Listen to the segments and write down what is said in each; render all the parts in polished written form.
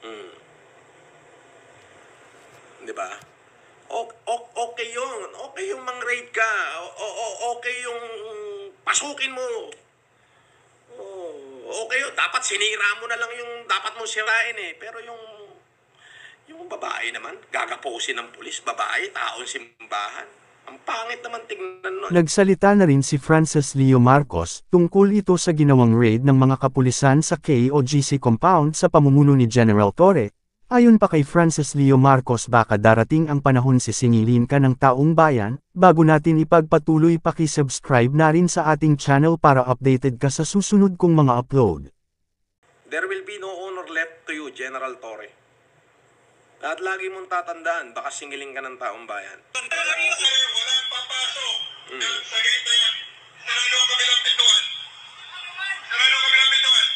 Hmm. Di ba? Okay yun. Okay yung mang-raid ka. Okay yung pasukin mo. Okay yun. Dapat sinira mo na lang yung dapat mong sirain eh. Pero yung babae naman, gagaposin ng pulis, babae, taong simbahan. Ang pangit naman tingnan nun. Nagsalita na rin si Francis Leo Marcos tungkol ito sa ginawang raid ng mga kapulisan sa KOGC compound sa pamumuno ni General Torre. Ayon pa kay Francis Leo Marcos, baka darating ang panahon sisingilin ka ng taong bayan. Bago natin ipagpatuloy, paki-subscribe na rin sa ating channel para updated ka sa susunod kong mga upload. There will be no honor left to you, General Torre. At lagi mong tatandaan, baka singiling ka ng taong bayan. Walang papasok sa gate na yan. Sarado ang kabilang pintuan. Sarado ang kabilang pintuan.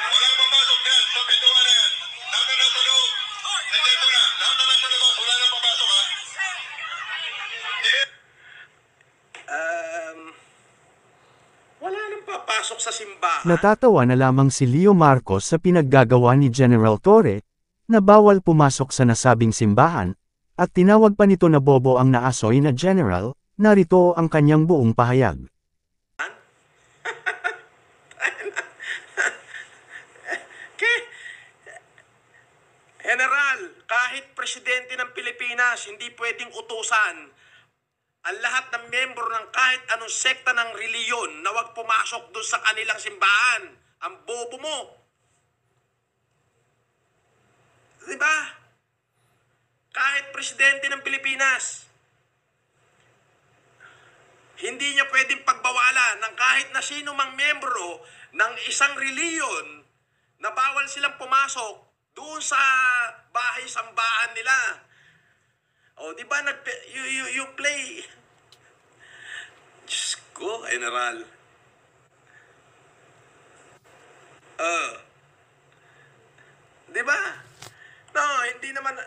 Walang papasok yan sa pintuan na yan. Lahat na nasa loob. Nandiyan mo na. Lahat na nasa labas. Wala nang papasok ha. Wala nang papasok sa simbahan. Natatawa na lamang si Leo Marcos sa pinaggagawa ni General Torre, na bawal pumasok sa nasabing simbahan, at tinawag pa nito na bobo ang naasoy na general. Narito ang kanyang buong pahayag. General, kahit presidente ng Pilipinas, hindi pwedeng utusan ang lahat ng miyembro ng kahit anong sekta ng reliyon na wag pumasok doon sa kanilang simbahan. Ang bobo mo. Diba? Kahit presidente ng Pilipinas, hindi niya pwedeng pagbawalan ng kahit na sino mang miyembro ng isang reliyon na bawal silang pumasok doon sa bahay-sambahan nila. O, di ba, you play. Diyos ko, General. Di ba? No, hindi naman,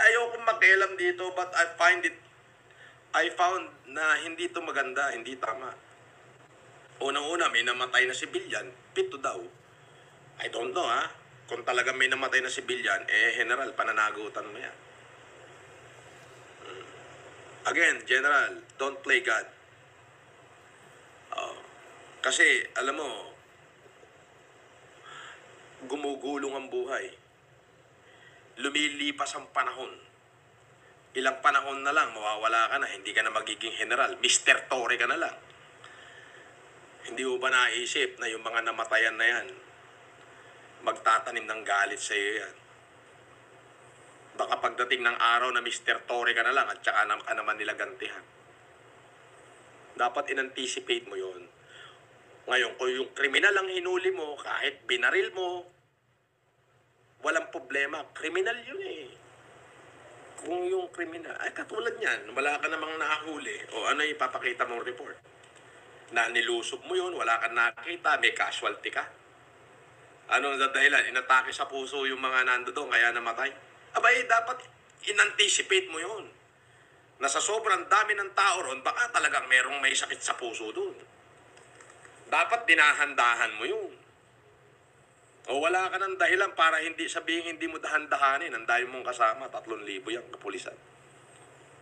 ayokong makialam dito, but I found na hindi ito maganda, hindi tama. Unang-una, may namatay na sibilyan, pito daw. I don't know ha. Kung talaga may namatay na sibilyan, General, pananagutan mo yan. Again, General, don't play God. Kasi, alam mo, gumugulong ang buhay. Lumilipas ang panahon. Ilang panahon na lang, mawawala ka na, hindi ka na magiging general. Mr. Torre ka na lang. Hindi mo ba naisip na yung mga namatayan na yan, magtatanim ng galit sa iyo yan? Baka pagdating ng araw na Mr. Torre ka na lang at saka ka naman nila gantihan. Dapat in-anticipate mo yon. Ngayon, kung yung kriminal ang hinuli mo, kahit binaril mo, walang problema. Kriminal yun eh. Kung yung kriminal, ay katulad niyan, wala ka namang nakahuli, o ano ipapakita mong report? Na nilusob mo yun, wala kang nakita, may casualty ka. Anong dahilan? Inatake sa puso yung mga nando doon, kaya namatay. Abay, dapat in-anticipate mo yun. Na sa sobrang dami ng tao ron, baka talagang merong may sakit sa puso doon. Dapat dinahandahan mo yun. O wala ka ng dahilan para hindi sabihin hindi mo dahan-dahanin. Ang dahil mong kasama, 3,000 yung kapulisan.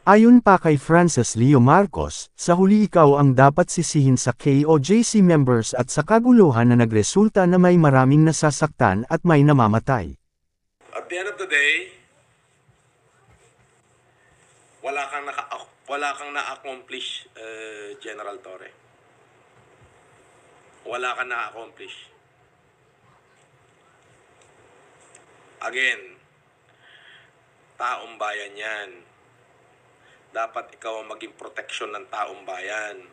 Ayon pa kay Francis Leo Marcos, sa huli ikaw ang dapat sisihin sa KOJC members at sa kaguluhan na nagresulta na may maraming nasasaktan at may namamatay. At the end of the day, wala kang na-accomplish, General Torre. Wala kang na-accomplish. Again, taong bayan yan. Dapat ikaw ang maging proteksyon ng taong bayan.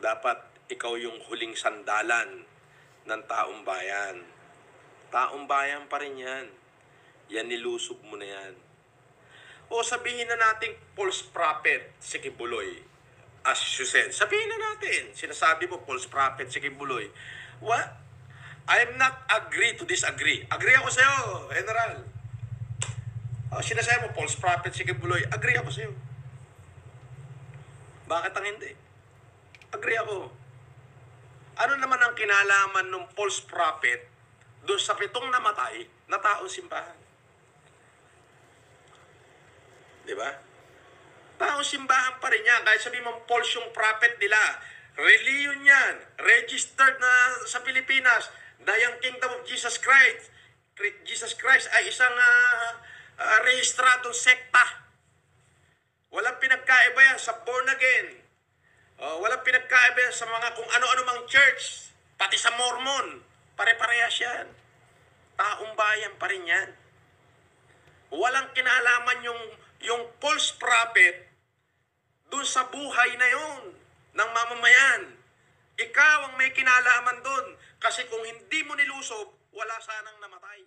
Dapat ikaw yung huling sandalan ng taong bayan. Taong bayan pa rin yan. Yan, nilusob mo na yan. O sabihin na natin false prophet si Kibuloy. As you said, sabihin na natin. Sinasabi mo false prophet si Kibuloy. What? I'm not agree to disagree. Agree ako sa'yo, General. Sinasabi mo, false prophet si Kibuloy. Agree ako sa'yo. Bakit ang hindi? Agree ako. Ano naman ang kinalaman ng false prophet doon sa 7 namatay na taong simbahan. Di ba? Taong simbahan pa rin yan. Kahit sabihin mong false yung prophet nila. Religion yan. Registered na sa Pilipinas. Na yung Kingdom of Jesus Christ. Jesus Christ ay isang rehistradong sekta. Walang pinagkaiba yan sa born again. Walang pinagkaiba yan sa mga kung ano-ano mang church. Pati sa Mormon. Pare-parehas yan. Taong bayan pa rin yan. Walang kinalaman yung false prophet dun sa buhay na yon ng mamamayan. Ikaw ang may kinalaman dun. Kasi kung hindi mo nilusob, wala sanang namatay.